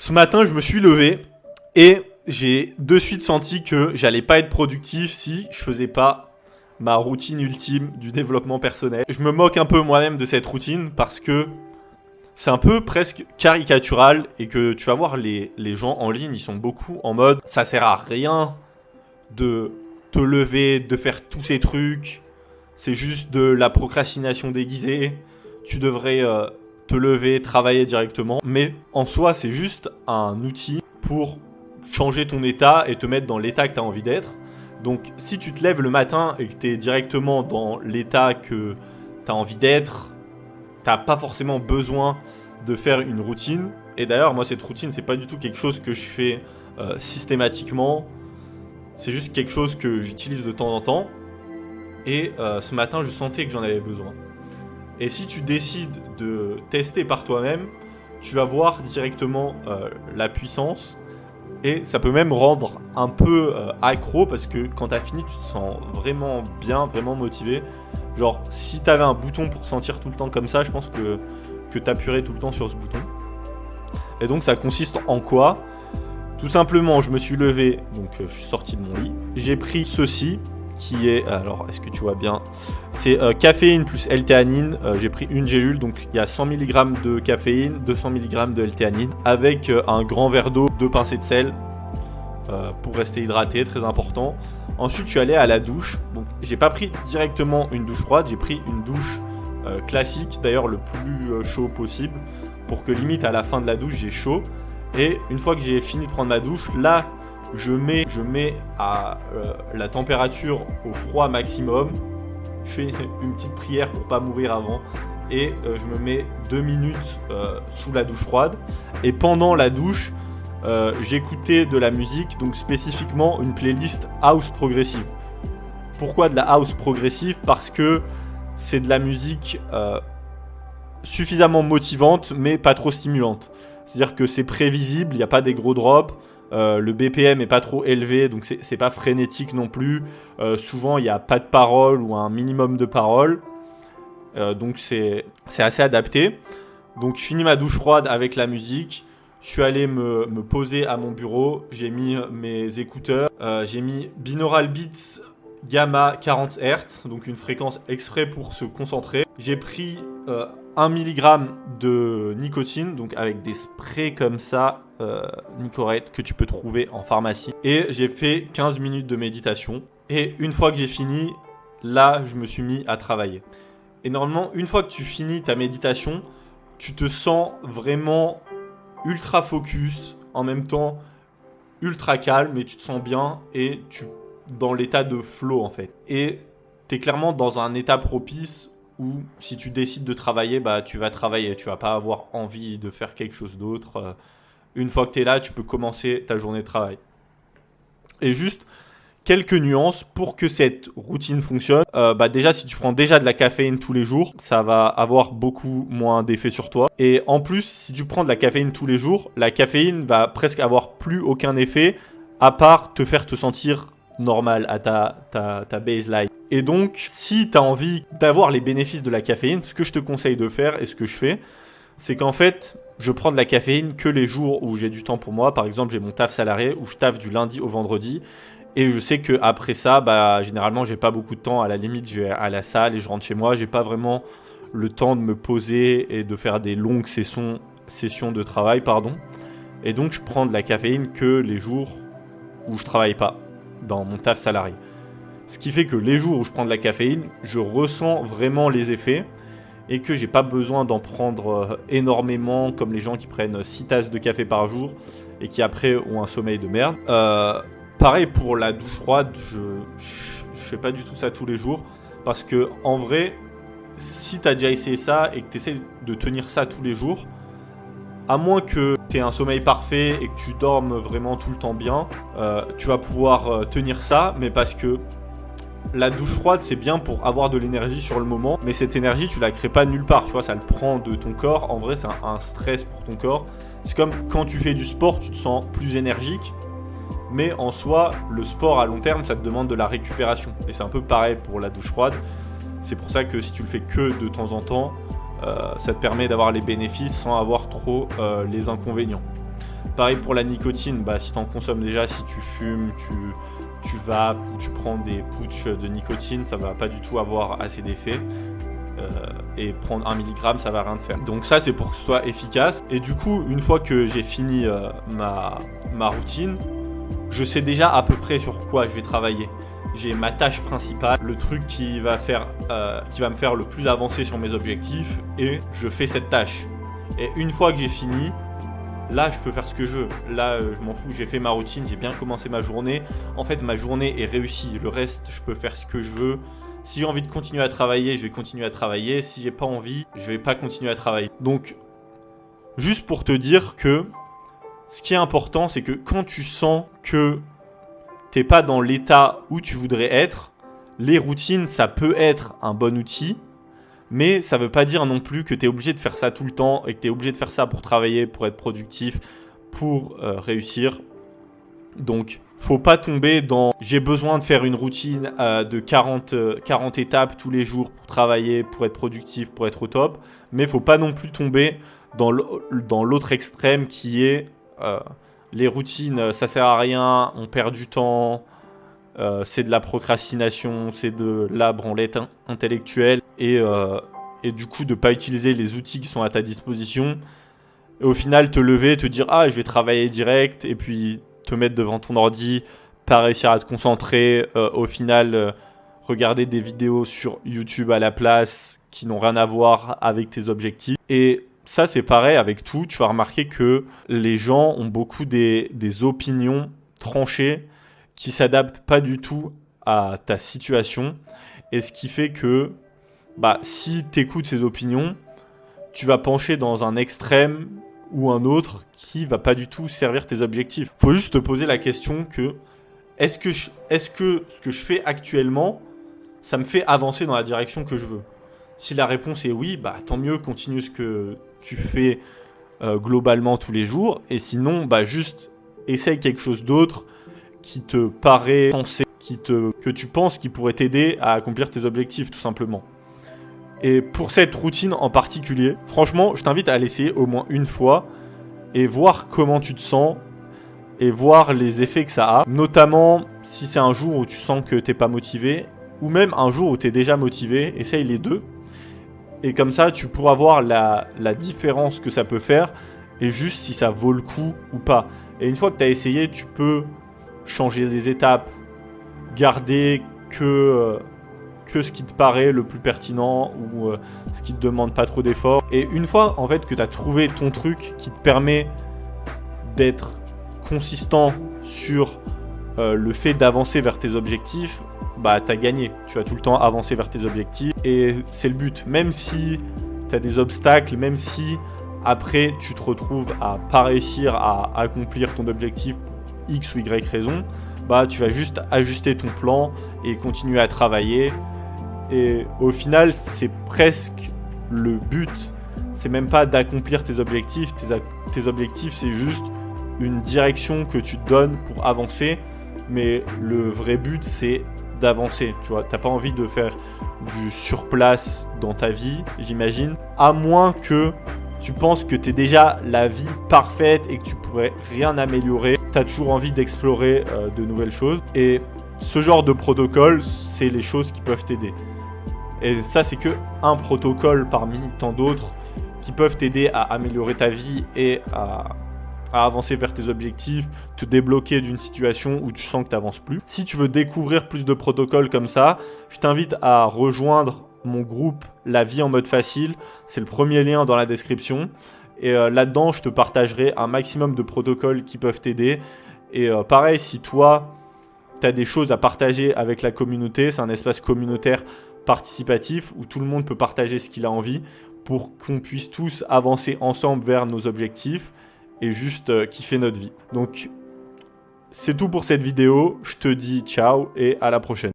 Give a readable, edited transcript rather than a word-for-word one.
Ce matin, je me suis levé et j'ai de suite senti que j'allais pas être productif si je faisais pas ma routine ultime du développement personnel. Je me moque un peu moi-même de cette routine parce que c'est un peu presque caricatural et que tu vas voir les gens en ligne, ils sont beaucoup en mode ça sert à rien de te lever, de faire tous ces trucs, c'est juste de la procrastination déguisée, tu devrais te lever, travailler directement. Mais en soi, c'est juste un outil pour changer ton état et te mettre dans l'état que tu as envie d'être. Donc si tu te lèves le matin et que tu es directement dans l'état que tu as envie d'être, tu n'as pas forcément besoin de faire une routine. Et d'ailleurs, moi, cette routine, c'est pas du tout quelque chose que je fais systématiquement. C'est juste quelque chose que j'utilise de temps en temps. Et ce matin, je sentais que j'en avais besoin. Et si tu décides de tester par toi-même, tu vas voir directement la puissance. Et ça peut même rendre un peu accro parce que quand tu as fini, tu te sens vraiment bien, vraiment motivé. Genre, si tu avais un bouton pour sentir tout le temps comme ça, je pense que tu appuierais tout le temps sur ce bouton. Et donc, ça consiste en quoi ? Tout simplement, je me suis levé, donc je suis sorti de mon lit. J'ai pris ceci, qui est, alors est-ce que tu vois bien ? C'est caféine plus L-théanine. J'ai pris une gélule, donc il y a 100 mg de caféine, 200 mg de L-théanine, avec un grand verre d'eau, 2 pincées de sel, pour rester hydraté, très important. Ensuite, je suis allé à la douche. Donc, j'ai pas pris directement une douche froide, j'ai pris une douche classique, d'ailleurs le plus chaud possible, pour que limite à la fin de la douche, j'ai chaud. Et une fois que j'ai fini de prendre ma douche, là, je mets à la température au froid maximum. Je fais une petite prière pour pas mourir avant. Et je me mets 2 minutes sous la douche froide. Et pendant la douche, j'écoutais de la musique, donc spécifiquement une playlist house progressive. Pourquoi de la house progressive ? Parce que c'est de la musique suffisamment motivante, mais pas trop stimulante. C'est-à-dire que c'est prévisible, il n'y a pas des gros drops, le BPM n'est pas trop élevé, donc c'est pas frénétique non plus. Souvent, il n'y a pas de paroles ou un minimum de paroles. Donc c'est assez adapté. Donc je finis ma douche froide avec la musique. Je suis allé me poser à mon bureau. J'ai mis mes écouteurs. J'ai mis Binaural Beats Gamma 40 Hz, donc une fréquence exprès pour se concentrer. J'ai pris 1 mg de nicotine, donc avec des sprays comme ça, Nicorette, que tu peux trouver en pharmacie. Et j'ai fait 15 minutes de méditation. Et une fois que j'ai fini, là, je me suis mis à travailler. Et normalement, une fois que tu finis ta méditation, tu te sens vraiment ultra focus, en même temps ultra calme, et tu te sens bien et tu dans l'état de flow en fait. Et tu es clairement dans un état propice où si tu décides de travailler, bah tu vas travailler, tu vas pas avoir envie de faire quelque chose d'autre. Une fois que tu es là, tu peux commencer ta journée de travail. Et juste quelques nuances pour que cette routine fonctionne. Déjà, si tu prends déjà de la caféine tous les jours, ça va avoir beaucoup moins d'effet sur toi. Et en plus, si tu prends de la caféine tous les jours, la caféine va presque avoir plus aucun effet à part te faire te sentir normal à ta baseline. Et donc, si tu as envie d'avoir les bénéfices de la caféine, ce que je te conseille de faire et ce que je fais, c'est qu'en fait, je prends de la caféine que les jours où j'ai du temps pour moi. Par exemple, j'ai mon taf salarié où je taffe du lundi au vendredi. Et je sais qu'après ça, généralement, j'ai pas beaucoup de temps. À la limite, je vais à la salle et je rentre chez moi. J'ai pas vraiment le temps de me poser et de faire des longues sessions de travail. Et donc, je prends de la caféine que les jours où je travaille pas dans mon taf salarié. Ce qui fait que les jours où je prends de la caféine, je ressens vraiment les effets et que j'ai pas besoin d'en prendre énormément comme les gens qui prennent 6 tasses de café par jour et qui après ont un sommeil de merde. Pareil pour la douche froide, je fais pas du tout ça tous les jours parce que en vrai, si tu as déjà essayé ça et que tu essaies de tenir ça tous les jours, à moins que tu aies un sommeil parfait et que tu dormes vraiment tout le temps bien, tu vas pouvoir tenir ça, mais parce que la douche froide, c'est bien pour avoir de l'énergie sur le moment, mais cette énergie, tu la crées pas nulle part, tu vois, ça le prend de ton corps. En vrai, c'est un stress pour ton corps. C'est comme quand tu fais du sport, tu te sens plus énergique, mais en soi, le sport à long terme, ça te demande de la récupération. Et c'est un peu pareil pour la douche froide. C'est pour ça que si tu le fais que de temps en temps, ça te permet d'avoir les bénéfices sans avoir trop les inconvénients. Pareil pour la nicotine, bah, si tu en consommes déjà, si tu fumes, tu vapes ou tu prends des putsch de nicotine, ça va pas du tout avoir assez d'effet. Et prendre 1 mg, ça va rien te faire. Donc ça, c'est pour que ce soit efficace. Et du coup, une fois que j'ai fini ma routine, je sais déjà à peu près sur quoi je vais travailler. J'ai ma tâche principale, le truc qui va me faire le plus avancer sur mes objectifs, et je fais cette tâche. Et une fois que j'ai fini, là je peux faire ce que je veux. Là je m'en fous, j'ai fait ma routine, j'ai bien commencé ma journée. En fait ma journée est réussie, le reste je peux faire ce que je veux. Si j'ai envie de continuer à travailler, je vais continuer à travailler. Si j'ai pas envie, je vais pas continuer à travailler. Donc juste pour te dire que ce qui est important, c'est que quand tu sens que t'es pas dans l'état où tu voudrais être, les routines, ça peut être un bon outil, mais ça veut pas dire non plus que tu es obligé de faire ça tout le temps et que tu es obligé de faire ça pour travailler, pour être productif, pour réussir. Donc, faut pas tomber dans j'ai besoin de faire une routine de 40 étapes tous les jours pour travailler, pour être productif, pour être au top, mais faut pas non plus tomber dans l'autre extrême qui est les routines, ça sert à rien, on perd du temps, c'est de la procrastination, c'est de la branlette intellectuelle, et du coup de pas utiliser les outils qui sont à ta disposition, et au final te lever, te dire ah je vais travailler direct, et puis te mettre devant ton ordi, pas réussir à te concentrer, au final regarder des vidéos sur YouTube à la place qui n'ont rien à voir avec tes objectifs. Et ça, c'est pareil avec tout. Tu vas remarquer que les gens ont beaucoup des opinions tranchées qui s'adaptent pas du tout à ta situation. Et ce qui fait que bah, si tu écoutes ces opinions, tu vas pencher dans un extrême ou un autre qui va pas du tout servir tes objectifs. Faut juste te poser la question que est-ce que ce que je fais actuellement, ça me fait avancer dans la direction que je veux? Si la réponse est oui, bah tant mieux, continue ce que tu fais globalement tous les jours. Et sinon, bah juste essaye quelque chose d'autre qui te paraît sensé, que tu penses qui pourrait t'aider à accomplir tes objectifs, tout simplement. Et pour cette routine en particulier, franchement, je t'invite à l'essayer au moins une fois et voir comment tu te sens et voir les effets que ça a. Notamment si c'est un jour où tu sens que t'es pas motivé, ou même un jour où tu es déjà motivé, essaye les deux. Et comme ça, tu pourras voir la différence que ça peut faire et juste si ça vaut le coup ou pas. Et une fois que tu as essayé, tu peux changer des étapes, garder que ce qui te paraît le plus pertinent ou ce qui te demande pas trop d'efforts. Et une fois en fait que tu as trouvé ton truc qui te permet d'être consistant sur le fait d'avancer vers tes objectifs, bah t'as gagné. Tu vas tout le temps avancer vers tes objectifs et c'est le but. Même si t'as des obstacles, même si après tu te retrouves à pas réussir à accomplir ton objectif pour X ou Y raison, bah tu vas juste ajuster ton plan et continuer à travailler. Et au final, c'est presque le but. C'est même pas d'accomplir tes objectifs. Tes objectifs, c'est juste une direction que tu te donnes pour avancer. Mais le vrai but, c'est d'avancer. Tu vois, t'as pas envie de faire du surplace dans ta vie, j'imagine. À moins que tu penses que t'es déjà la vie parfaite et que tu pourrais rien améliorer. T'as toujours envie d'explorer de nouvelles choses. Et ce genre de protocole, c'est les choses qui peuvent t'aider. Et ça, c'est que un protocole parmi tant d'autres qui peuvent t'aider à améliorer ta vie et à avancer vers tes objectifs, te débloquer d'une situation où tu sens que tu n'avances plus. Si tu veux découvrir plus de protocoles comme ça, je t'invite à rejoindre mon groupe La vie en mode facile. C'est le premier lien dans la description. Et là-dedans, je te partagerai un maximum de protocoles qui peuvent t'aider. Et pareil, si toi, tu as des choses à partager avec la communauté, c'est un espace communautaire participatif où tout le monde peut partager ce qu'il a envie pour qu'on puisse tous avancer ensemble vers nos objectifs et juste kiffer notre vie. Donc, c'est tout pour cette vidéo. Je te dis ciao et à la prochaine.